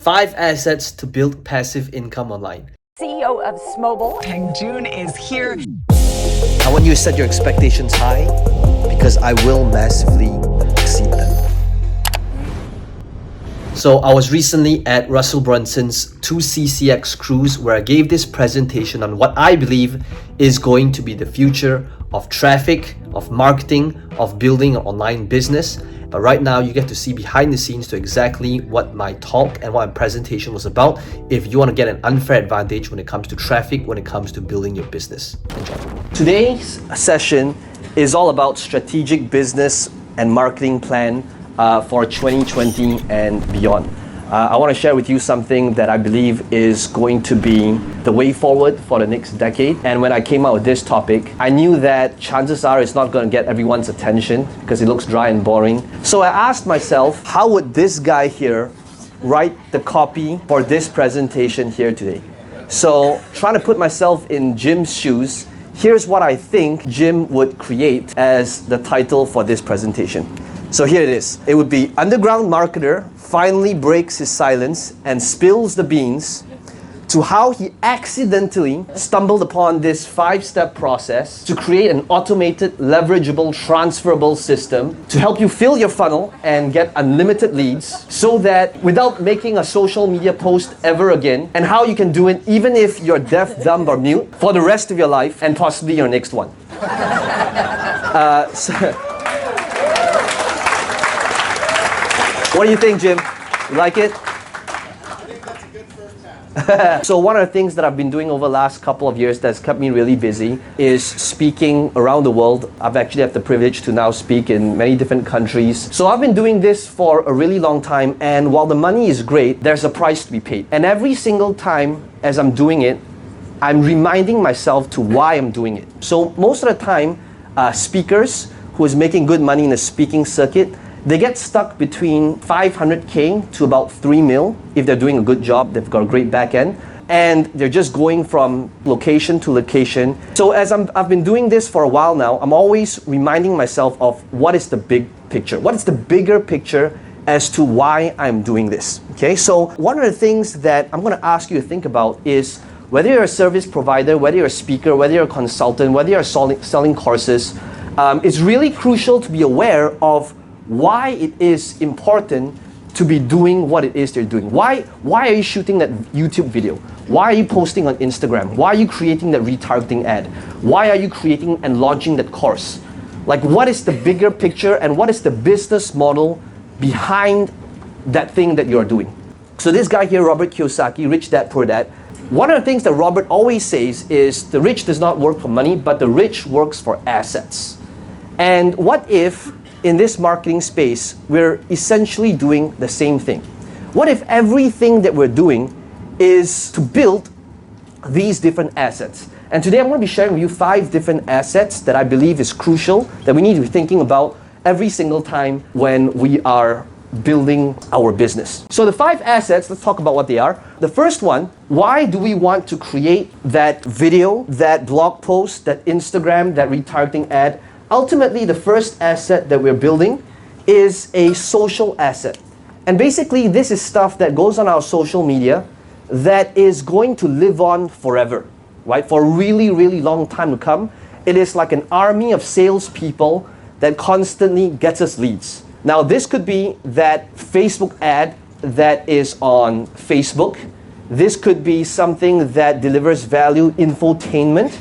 5 assets to build passive income online. CEO of Smobile. Peng Joon is here. I want you to set your expectations high because I will massively exceed them. So I was recently at Russell Brunson's 2CCX cruise where I gave this presentation on what I believe is going to be the future of traffic, of marketing, of building an online business. But right now you get to see behind the scenes to exactly what my talk and what my presentation was about if you want to get an unfair advantage when it comes to traffic, when it comes to building your business. Enjoy. Today's session is all about strategic business and marketing plan for 2020 and beyond. I want to share with you something that I believe is going to be the way forward for the next decade. And when I came out with this topic, I knew that chances are it's not going to get everyone's attention because it looks dry and boring. So I asked myself, how would this guy here write the copy for this presentation here today? So trying to put myself in Jim's shoes, here's what I think Jim would create as the title for this presentation. So here it is. It would be Underground Marketer finally breaks his silence and spills the beans to how he accidentally stumbled upon this 5-step process to create an automated, leverageable, transferable system to help you fill your funnel and get unlimited leads so that without making a social media post ever again, and how you can do it even if you're deaf, dumb, or mute for the rest of your life and possibly your next one. What do you think, Jim? You like it? I think that's a good first half. So one of the things that I've been doing over the last couple of years that's kept me really busy is speaking around the world. I've actually had the privilege to now speak in many different countries. So I've been doing this for a really long time, and while the money is great, there's a price to be paid. And every single time as I'm doing it, I'm reminding myself to why I'm doing it. So most of the time, speakers who is making good money in the speaking circuit, they get stuck between 500K to about 3 mil if they're doing a good job, they've got a great back end, and they're just going from location to location. So as I've been doing this for a while now, I'm always reminding myself of what is the big picture? What is the bigger picture as to why I'm doing this? Okay, so one of the things that I'm gonna ask you to think about is whether you're a service provider, whether you're a speaker, whether you're a consultant, whether you're selling courses, it's really crucial to be aware of why it is important to be doing what it is they're doing. Why are you shooting that YouTube video? Why are you posting on Instagram? Why are you creating that retargeting ad? Why are you creating and launching that course? Like, what is the bigger picture and what is the business model behind that thing that you're doing? So this guy here, Robert Kiyosaki, Rich Dad Poor Dad, one of the things that Robert always says is the rich does not work for money, but the rich works for assets. And what if in this marketing space, we're essentially doing the same thing? What if everything that we're doing is to build these different assets? And today I'm going to be sharing with you 5 different assets that I believe is crucial, that we need to be thinking about every single time when we are building our business. So the 5 assets, let's talk about what they are. The first one, why do we want to create that video, that blog post, that Instagram, that retargeting ad? Ultimately, the first asset that we're building is a social asset. And basically, this is stuff that goes on our social media that is going to live on forever, right? For a really, really long time to come. It is like an army of salespeople that constantly gets us leads. Now, this could be that Facebook ad that is on Facebook. This could be something that delivers value, infotainment,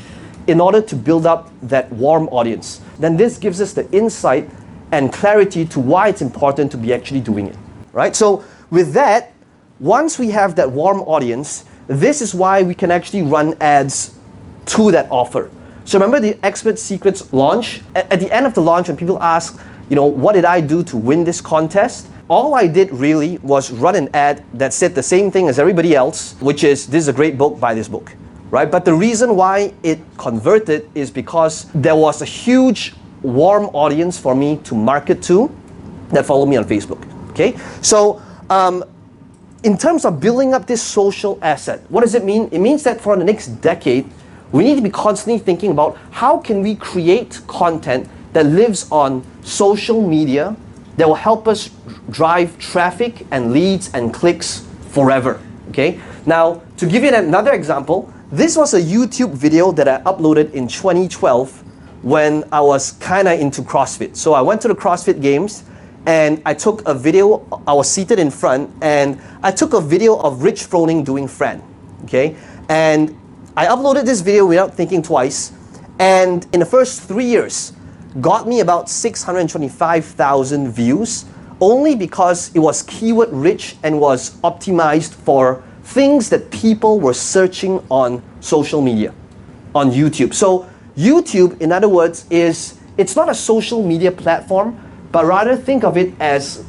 in order to build up that warm audience. Then this gives us the insight and clarity to why it's important to be actually doing it, right? So with that, once we have that warm audience, this is why we can actually run ads to that offer. So remember the Expert Secrets launch? At the end of the launch, when people ask, what did I do to win this contest? All I did really was run an ad that said the same thing as everybody else, which is, this is a great book, buy this book. Right? But the reason why it converted is because there was a huge warm audience for me to market to that followed me on Facebook. Okay? So in terms of building up this social asset, what does it mean? It means that for the next decade, we need to be constantly thinking about how can we create content that lives on social media that will help us drive traffic and leads and clicks forever. Okay? Now, to give you another example, this was a YouTube video that I uploaded in 2012 when I was kind of into CrossFit. So I went to the CrossFit Games and I took a video. I was seated in front and I took a video of Rich Froning doing Fran. Okay? And I uploaded this video without thinking twice, and in the first 3 years, got me about 625,000 views, only because it was keyword rich and was optimized for things that people were searching on social media, on YouTube. So YouTube, in other words, it's not a social media platform, but rather think of it as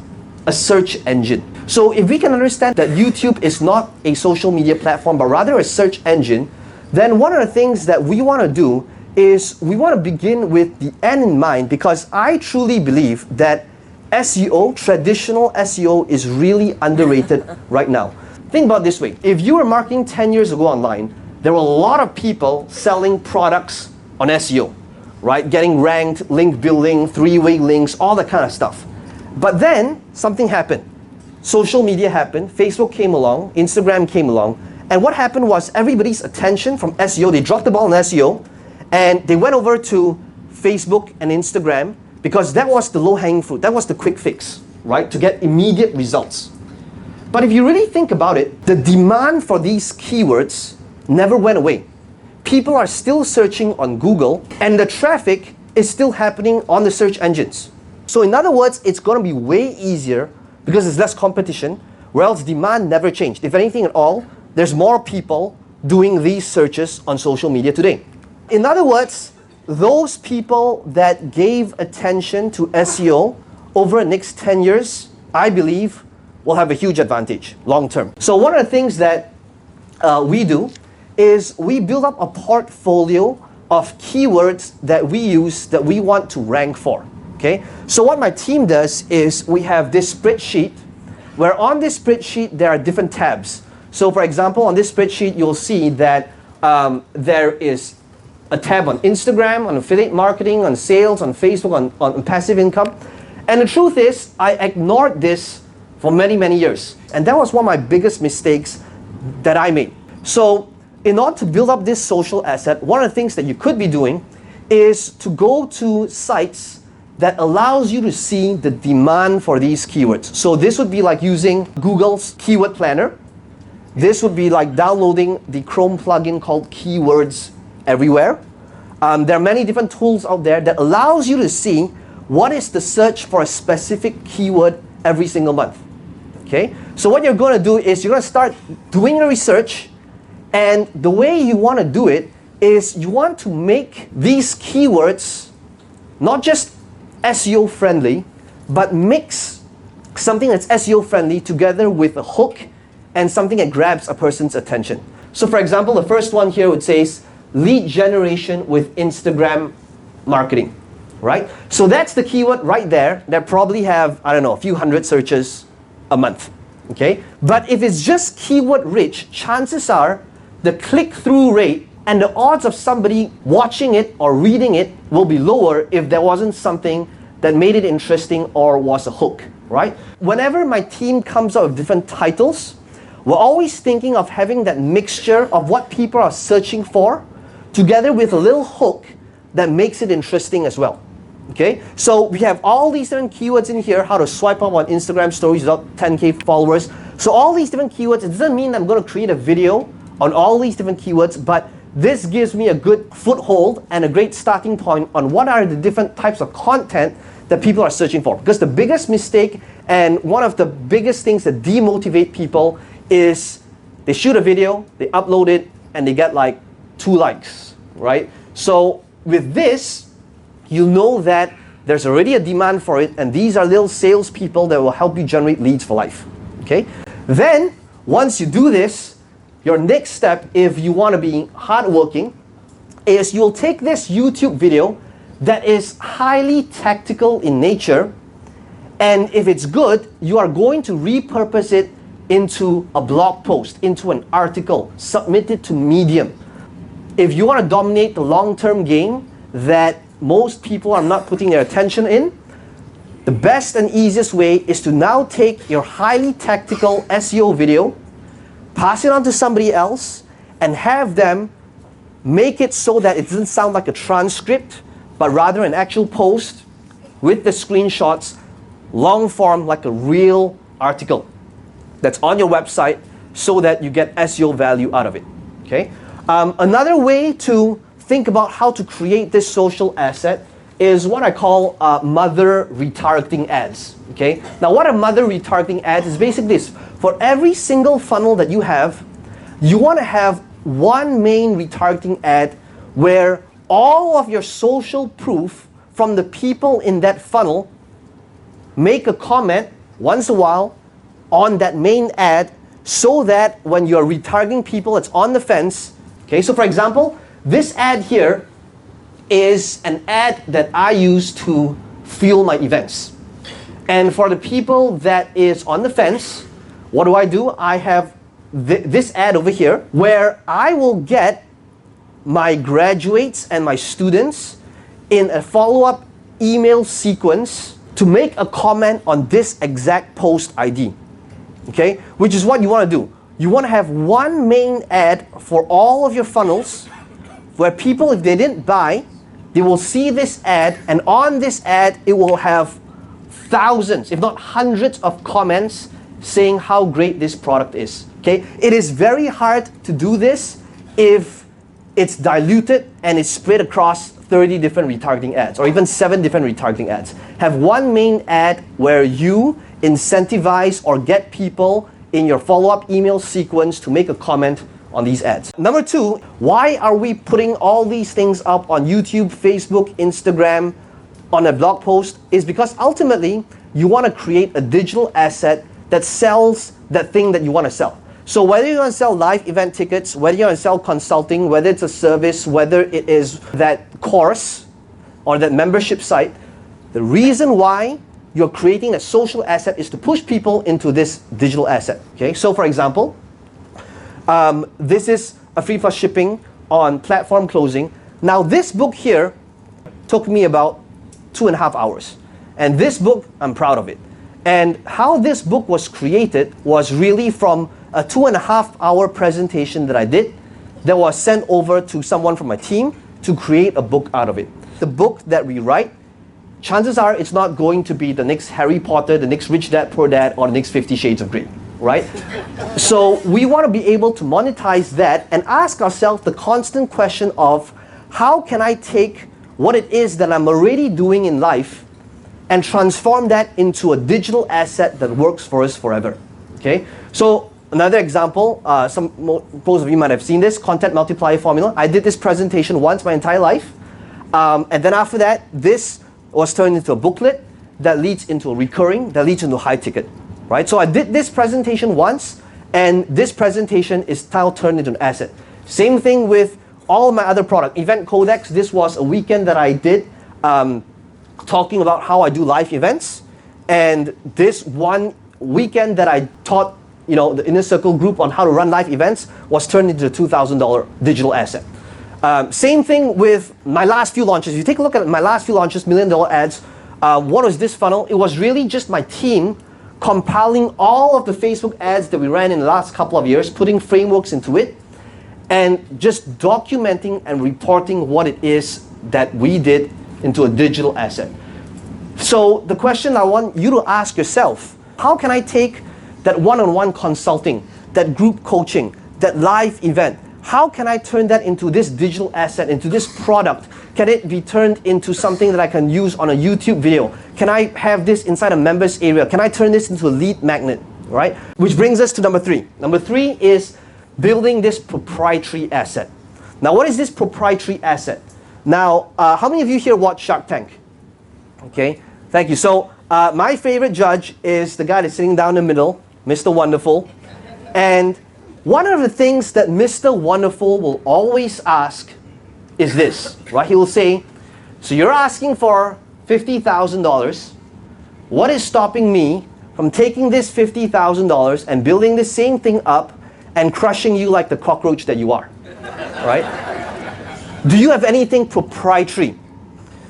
a search engine. So if we can understand that YouTube is not a social media platform, but rather a search engine, then one of the things that we want to do is we want to begin with the end in mind, because I truly believe that SEO, traditional SEO, is really underrated right now. Think about it this way. If you were marketing 10 years ago online, there were a lot of people selling products on SEO, right? Getting ranked, link building, three-way links, all that kind of stuff. But then something happened. Social media happened, Facebook came along, Instagram came along, and what happened was everybody's attention from SEO, they dropped the ball on SEO, and they went over to Facebook and Instagram because that was the low-hanging fruit, that was the quick fix, right? To get immediate results. But if you really think about it, the demand for these keywords never went away. People are still searching on Google, and the traffic is still happening on the search engines. So in other words, it's going to be way easier because there's less competition, whereas demand never changed. If anything at all, there's more people doing these searches on social media today. In other words, those people that gave attention to SEO over the next 10 years, I believe, will have a huge advantage long term. So one of the things that we do is we build up a portfolio of keywords that we use that we want to rank for. Okay? So what my team does is we have this spreadsheet where on this spreadsheet there are different tabs. So for example, on this spreadsheet you'll see that there is a tab on Instagram, on affiliate marketing, on sales, on Facebook, on passive income. And the truth is, I ignored this for many, many years. And that was one of my biggest mistakes that I made. So in order to build up this social asset, one of the things that you could be doing is to go to sites that allows you to see the demand for these keywords. So this would be like using Google's keyword planner. This would be like downloading the Chrome plugin called Keywords Everywhere. There are many different tools out there that allows you to see what is the search for a specific keyword every single month. Okay? So what you're going to do is you're going to start doing the research, and the way you want to do it is you want to make these keywords not just SEO friendly, but mix something that's SEO friendly together with a hook and something that grabs a person's attention. So for example, the first one here would say lead generation with Instagram marketing, right? So that's the keyword right there that probably have, I don't know, a few hundred searches a month, okay? But if it's just keyword rich, chances are the click-through rate and the odds of somebody watching it or reading it will be lower if there wasn't something that made it interesting or was a hook, right? Whenever my team comes up with different titles, we're always thinking of having that mixture of what people are searching for together with a little hook that makes it interesting as well. Okay? So we have all these different keywords in here, how to swipe up on Instagram stories without 10K followers. So all these different keywords, it doesn't mean I'm going to create a video on all these different keywords, but this gives me a good foothold and a great starting point on what are the different types of content that people are searching for. Because the biggest mistake and one of the biggest things that demotivate people is they shoot a video, they upload it, and they get like 2 likes, right? So with this, you know that there's already a demand for it, and these are little salespeople that will help you generate leads for life, okay? Then, once you do this, your next step, if you want to be hardworking, is you'll take this YouTube video that is highly tactical in nature, and if it's good, you are going to repurpose it into a blog post, into an article, submit it to Medium. If you want to dominate the long-term game that most people are not putting their attention in, the best and easiest way is to now take your highly tactical SEO video, pass it on to somebody else, and have them make it so that it doesn't sound like a transcript, but rather an actual post with the screenshots, long form, like a real article that's on your website, so that you get SEO value out of it. Okay. Another way to think about how to create this social asset is what I call mother retargeting ads. Okay. Now, what are mother retargeting ads? Is basically this: for every single funnel that you have, you want to have one main retargeting ad where all of your social proof from the people in that funnel make a comment once in a while on that main ad, so that when you're retargeting people that's on the fence. Okay, so for example, this ad here is an ad that I use to fuel my events. And for the people that is on the fence, what do? I have this ad over here where I will get my graduates and my students in a follow-up email sequence to make a comment on this exact post ID. Okay, which is what you want to do. You want to have one main ad for all of your funnels where people, if they didn't buy, they will see this ad, and on this ad it will have thousands, if not hundreds of comments saying how great this product is. Okay, it is very hard to do this if it's diluted and it's spread across 30 different retargeting ads, or even 7 different retargeting ads. Have one main ad where you incentivize or get people in your follow-up email sequence to make a comment on these ads. Number 2, why are we putting all these things up on YouTube, Facebook, Instagram, on a blog post? Is because ultimately you want to create a digital asset that sells that thing that you want to sell. So whether you want to sell live event tickets, whether you want to sell consulting, whether it's a service, whether it is that course or that membership site, the reason why you're creating a social asset is to push people into this digital asset. Okay, so for example, this is a free plus shipping on platform closing. Now this book here took me about 2.5 hours. And this book, I'm proud of it. And how this book was created was really from a 2.5 hour presentation that I did that was sent over to someone from my team to create a book out of it. The book that we write, chances are it's not going to be the next Harry Potter, the next Rich Dad, Poor Dad, or the next 50 Shades of Grey, right? So we want to be able to monetize that and ask ourselves the constant question of, how can I take what it is that I'm already doing in life and transform that into a digital asset that works for us forever? Okay, so another example, most of you might have seen this, content multiplier formula. I did this presentation once my entire life, and then after that, this was turned into a booklet that leads into a recurring, that leads into high ticket, right? So I did this presentation once, and this presentation is now turned into an asset. Same thing with all my other product. Event Codex, this was a weekend that I did talking about how I do live events, and this one weekend that I taught the Inner Circle group on how to run live events was turned into a $2,000 digital asset. Same thing with my last few launches. If you take a look at my last few launches, $1 million ads, what was this funnel? It was really just my team compiling all of the Facebook ads that we ran in the last couple of years, putting frameworks into it, and just documenting and reporting what it is that we did into a digital asset. So the question I want you to ask yourself, how can I take that one-on-one consulting, that group coaching, that live event, how can I turn that into this digital asset, into this product? Can it be turned into something that I can use on a YouTube video? Can I have this inside a members area? Can I turn this into a lead magnet, right? Which brings us to number 3. Number 3 is building this proprietary asset. Now, what is this proprietary asset? Now, how many of you here watch Shark Tank? Okay, thank you. So, my favorite judge is the guy that's sitting down in the middle, Mr. Wonderful. And one of the things that Mr. Wonderful will always ask is this, right? He will say, so you're asking for $50,000. What is stopping me from taking this $50,000 and building the same thing up and crushing you like the cockroach that you are, right? Do you have anything proprietary?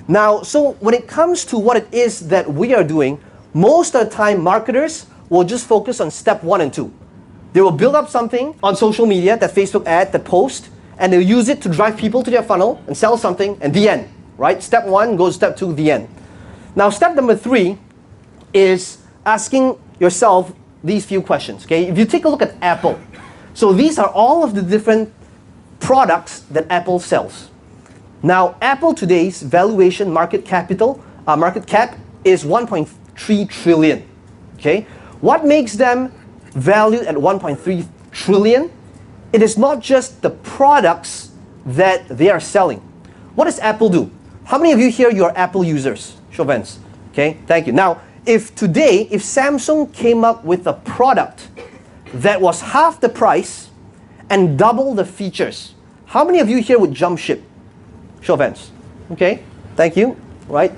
Now, so when it comes to what it is that we are doing, most of the time marketers will just focus on step 1 and 2. They will build up something on social media, that Facebook ad, that post, and they'll use it to drive people to their funnel and sell something, and the end, right? Step 1 goes step 2, the end. Now, step number 3 is asking yourself these few questions, okay? If you take a look at Apple, so these are all of the different products that Apple sells. Now, Apple today's valuation market cap is 1.3 trillion, okay? What makes them valued at 1.3 trillion? It is not just the products that they are selling. What does Apple do? How many of you here, you are Apple users? Show of hands. Okay, thank you. Now, if Samsung came up with a product that was half the price and double the features, how many of you here would jump ship? Show of hands. Okay, thank you. Right?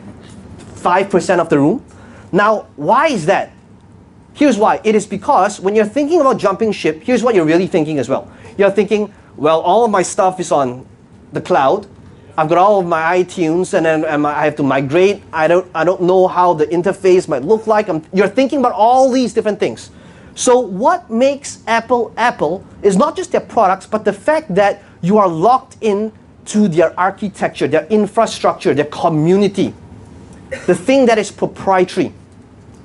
5% of the room. Now, why is that? Here's why. It is because when you're thinking about jumping ship, here's what you're really thinking as well. You're thinking, well, all of my stuff is on the cloud. I've got all of my iTunes, and then I have to migrate. I don't know how the interface might look like. You're thinking about all these different things. So what makes Apple Apple is not just their products, but the fact that you are locked in to their architecture, their infrastructure, their community, the thing that is proprietary,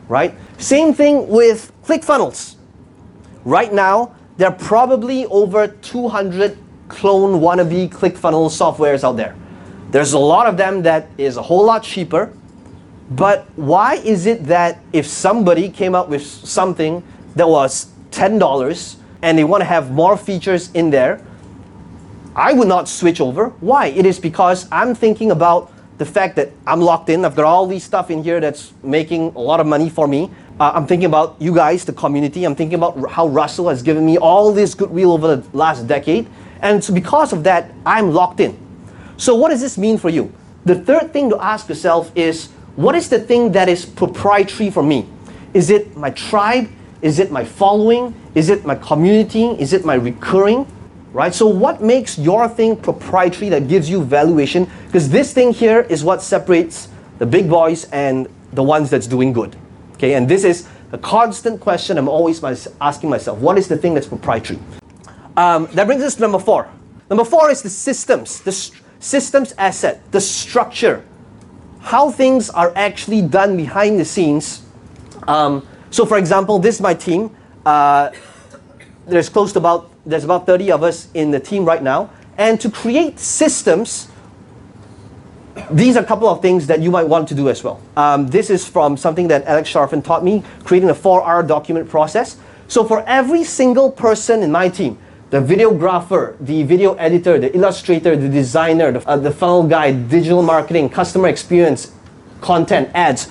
right? Same thing with ClickFunnels. Right now, there are probably over 200 clone wannabe ClickFunnels softwares out there. There's a lot of them that is a whole lot cheaper, but why is it that if somebody came up with something that was $10 and they want to have more features in there, I would not switch over? Why? It is because I'm thinking about the fact that I'm locked in. I've got all these stuff in here that's making a lot of money for me. I'm thinking about you guys, the community. I'm thinking about how Russell has given me all this goodwill over the last decade. And so because of that, I'm locked in. So what does this mean for you? The third thing to ask yourself is, what is the thing that is proprietary for me? Is it my tribe? Is it my following? Is it my community? Is it my recurring? Right? So what makes your thing proprietary that gives you valuation? Because this thing here is what separates the big boys and the ones that's doing good. Okay, and this is a constant question I'm always asking myself. What is the thing that's proprietary? That brings us to number 4. Number 4 is the systems, systems asset, the structure, how things are actually done behind the scenes. So for example, this is my team. There's about 30 of us in the team right now. And to create systems, these are a couple of things that you might want to do as well. This is from something that Alex Sharfin taught me, creating a 4R document process. So for every single person in my team, the videographer, the video editor, the illustrator, the designer, the funnel guy, digital marketing, customer experience, content, ads,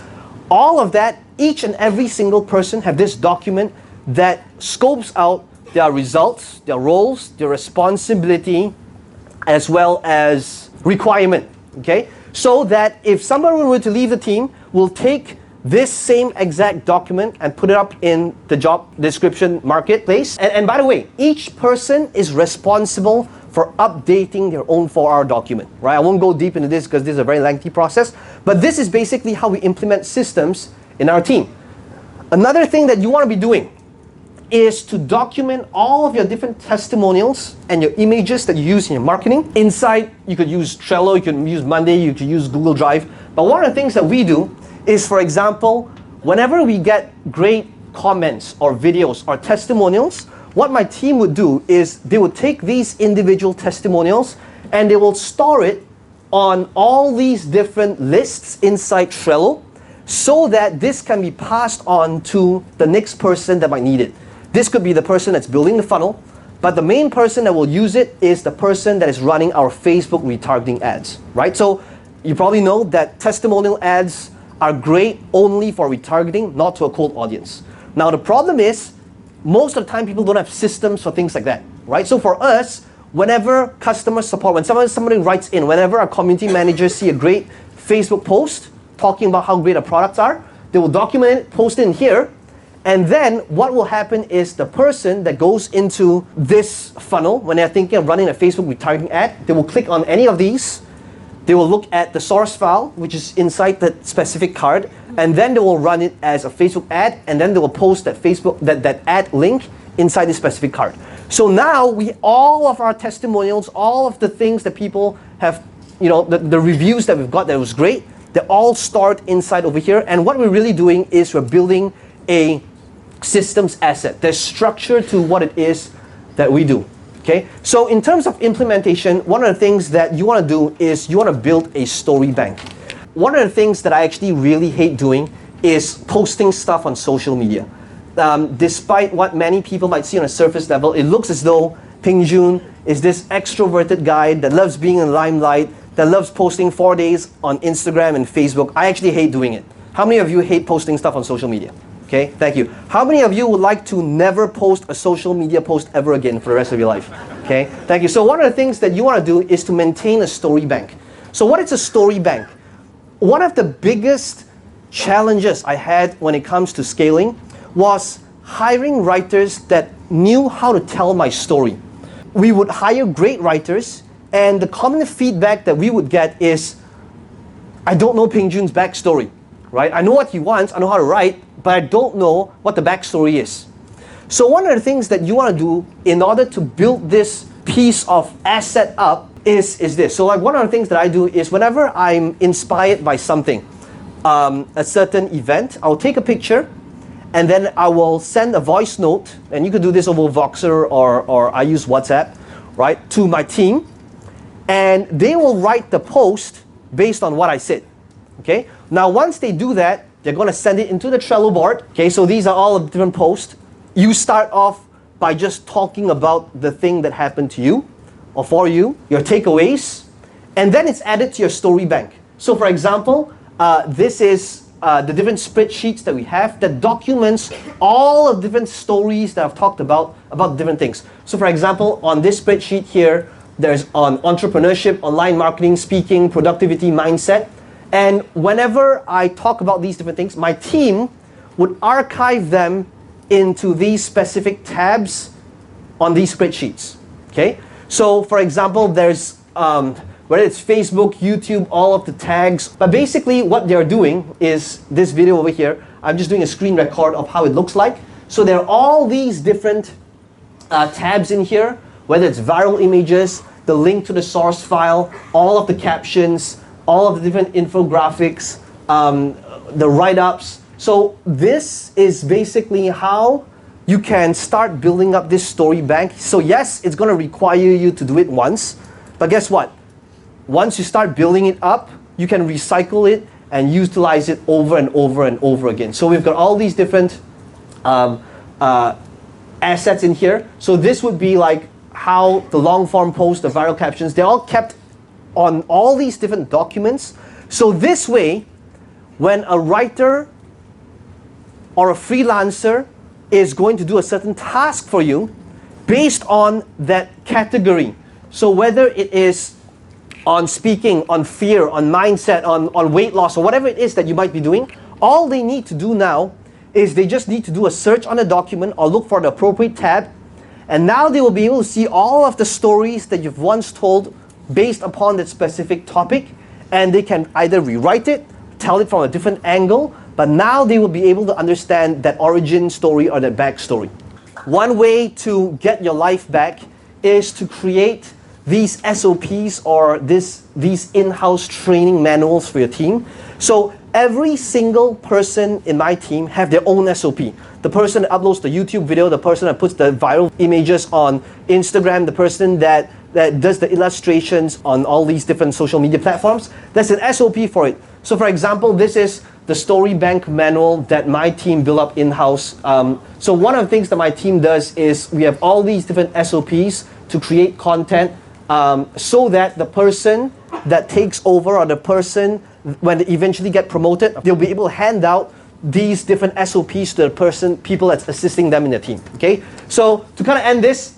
all of that, each and every single person have this document that scopes out their results, their roles, their responsibility, as well as requirement, okay? So that if someone were to leave the team, we'll take this same exact document and put it up in the job description marketplace. And by the way, each person is responsible for updating their own 4R document, right? I won't go deep into this because this is a very lengthy process, but this is basically how we implement systems in our team. Another thing that you want to be doing is to document all of your different testimonials and your images that you use in your marketing. Inside, you could use Trello, you could use Monday, you could use Google Drive. But one of the things that we do is, for example, whenever we get great comments or videos or testimonials, what my team would do is they would take these individual testimonials and they will store it on all these different lists inside Trello so that this can be passed on to the next person that might need it. This could be the person that's building the funnel, but the main person that will use it is the person that is running our Facebook retargeting ads, right? So you probably know that testimonial ads are great only for retargeting, not to a cold audience. Now the problem is, most of the time people don't have systems for things like that, right? So for us, whenever customer support, when somebody writes in, whenever our community managers see a great Facebook post talking about how great our products are, they will document it, post it in here, and then what will happen is the person that goes into this funnel, when they're thinking of running a Facebook retargeting ad, they will click on any of these. They will look at the source file, which is inside that specific card, and then they will run it as a Facebook ad, and then they will post that ad link inside this specific card. So now all of our testimonials, all of the things that people have, the reviews that we've got that was great, they all start inside over here. And what we're really doing is we're building a systems asset. There's structure to what it is that we do. Okay, so in terms of implementation, one of the things that you want to do is you want to build a story bank. One of the things that I actually really hate doing is posting stuff on social media. Despite what many people might see on a surface level, it looks as though Peng Joon is this extroverted guy that loves being in the limelight, that loves posting 4 days on Instagram and Facebook. I actually hate doing it. How many of you hate posting stuff on social media? Okay, thank you. How many of you would like to never post a social media post ever again for the rest of your life? Okay, thank you. So one of the things that you want to do is to maintain a story bank. So what is a story bank? One of the biggest challenges I had when it comes to scaling was hiring writers that knew how to tell my story. We would hire great writers, and the common feedback that we would get is, I don't know Peng Joon's backstory, right? I know what he wants, I know how to write, but I don't know what the backstory is. So one of the things that you want to do in order to build this piece of asset up is this. So like one of the things that I do is whenever I'm inspired by something, a certain event, I'll take a picture and then I will send a voice note, and you could do this over Voxer or I use WhatsApp, right, to my team, and they will write the post based on what I said. Okay? Now once they do that, they're going to send it into the Trello board. Okay, so these are all the different posts. You start off by just talking about the thing that happened to you or for you, your takeaways, and then it's added to your story bank. So for example, this is the different spreadsheets that we have that documents all of different stories that I've talked about different things. So for example, on this spreadsheet here, there's on entrepreneurship, online marketing, speaking, productivity, mindset. And whenever I talk about these different things, my team would archive them into these specific tabs on these spreadsheets. Okay? So for example, there's whether it's Facebook, YouTube, all of the tags. But basically what they're doing is this video over here. I'm just doing a screen record of how it looks like. So there are all these different tabs in here, whether it's viral images, the link to the source file, all of the captions, all of the different infographics, the write-ups. So this is basically how you can start building up this story bank. So yes, it's going to require you to do it once, but guess what? Once you start building it up, you can recycle it and utilize it over and over and over again. So we've got all these different assets in here. So this would be like how the long form post, the viral captions, they're all kept on all these different documents. So this way, when a writer or a freelancer is going to do a certain task for you based on that category, so whether it is on speaking, on fear, on mindset, on weight loss, or whatever it is that you might be doing, all they need to do now is they just need to do a search on a document or look for the appropriate tab, and now they will be able to see all of the stories that you've once told based upon that specific topic, and they can either rewrite it, tell it from a different angle, but now they will be able to understand that origin story or that backstory. One way to get your life back is to create these SOPs or these in-house training manuals for your team. So every single person in my team have their own SOP. The person that uploads the YouTube video, the person that puts the viral images on Instagram, the person that does the illustrations on all these different social media platforms, there's an SOP for it. So for example, this is the story bank manual that my team built up in-house. So one of the things that my team does is we have all these different SOPs to create content so that the person that takes over or the person, when they eventually get promoted, they'll be able to hand out these different SOPs to the people that's assisting them in the team. Okay? So to kind of end this,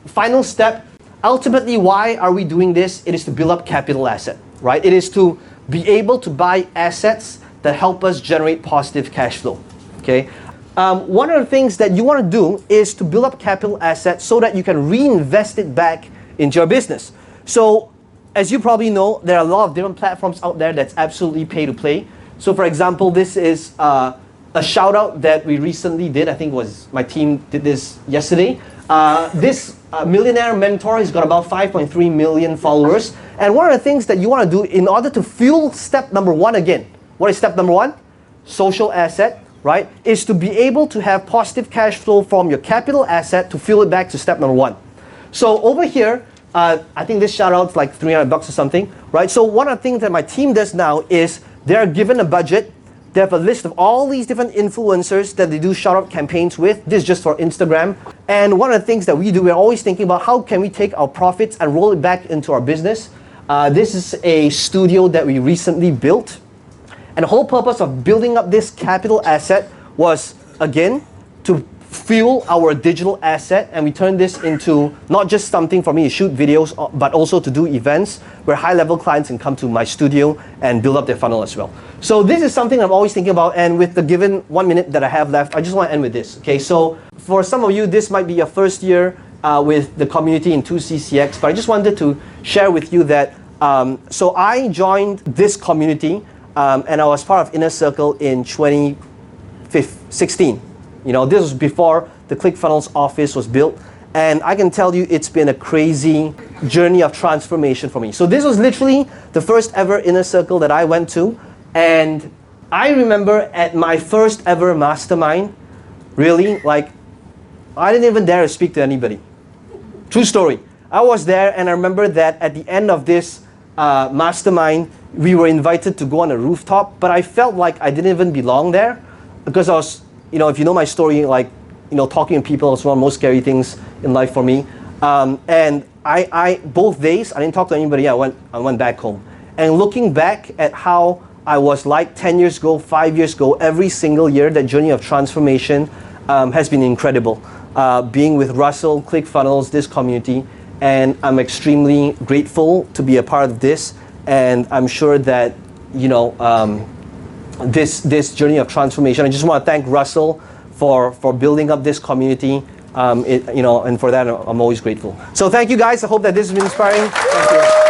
final step, ultimately why are we doing this? It is to build up capital asset, right? It is to be able to buy assets that help us generate positive cash flow. Okay? One of the things that you want to do is to build up capital assets so that you can reinvest it back into your business. So as you probably know, there are a lot of different platforms out there that's absolutely pay to play. So for example, this is a shout out that we recently did. I think my team did this yesterday. This millionaire mentor has got about 5.3 million followers. And one of the things that you want to do in order to fuel step number 1 again, what is step number 1? Social asset, right? Is to be able to have positive cash flow from your capital asset to fuel it back to step number 1. So over here, I think this shout out's like $300 or something, right? So one of the things that my team does now is they're given a budget. They have a list of all these different influencers that they do shout out campaigns with. This is just for Instagram. And one of the things that we do, we're always thinking about how can we take our profits and roll it back into our business. This is a studio that we recently built. And the whole purpose of building up this capital asset was, again, to fuel our digital asset, and we turn this into not just something for me to shoot videos, but also to do events where high-level clients can come to my studio and build up their funnel as well. So this is something I'm always thinking about, and with the given 1 minute that I have left, I just want to end with this. Okay, so for some of you, this might be your first year with the community in 2CCX, but I just wanted to share with you that, so I joined this community, and I was part of Inner Circle in 2016. You know, this was before the ClickFunnels office was built. And I can tell you it's been a crazy journey of transformation for me. So this was literally the first ever Inner Circle that I went to. And I remember at my first ever mastermind, really, like, I didn't even dare to speak to anybody. True story. I was there, and I remember that at the end of this mastermind, we were invited to go on a rooftop, but I felt like I didn't even belong there because I was, you know, if you know my story, like, you know, talking to people is one of the most scary things in life for me. And I both days, I didn't talk to anybody. I went back home. And looking back at how I was like 10 years ago, 5 years ago, every single year, that journey of transformation has been incredible. Being with Russell, ClickFunnels, this community, and I'm extremely grateful to be a part of this. And I'm sure that, you know, this journey of transformation. I just want to thank Russell for building up this community, you know, and for that I'm always grateful. So thank you guys. I hope that this has been inspiring. Thank you.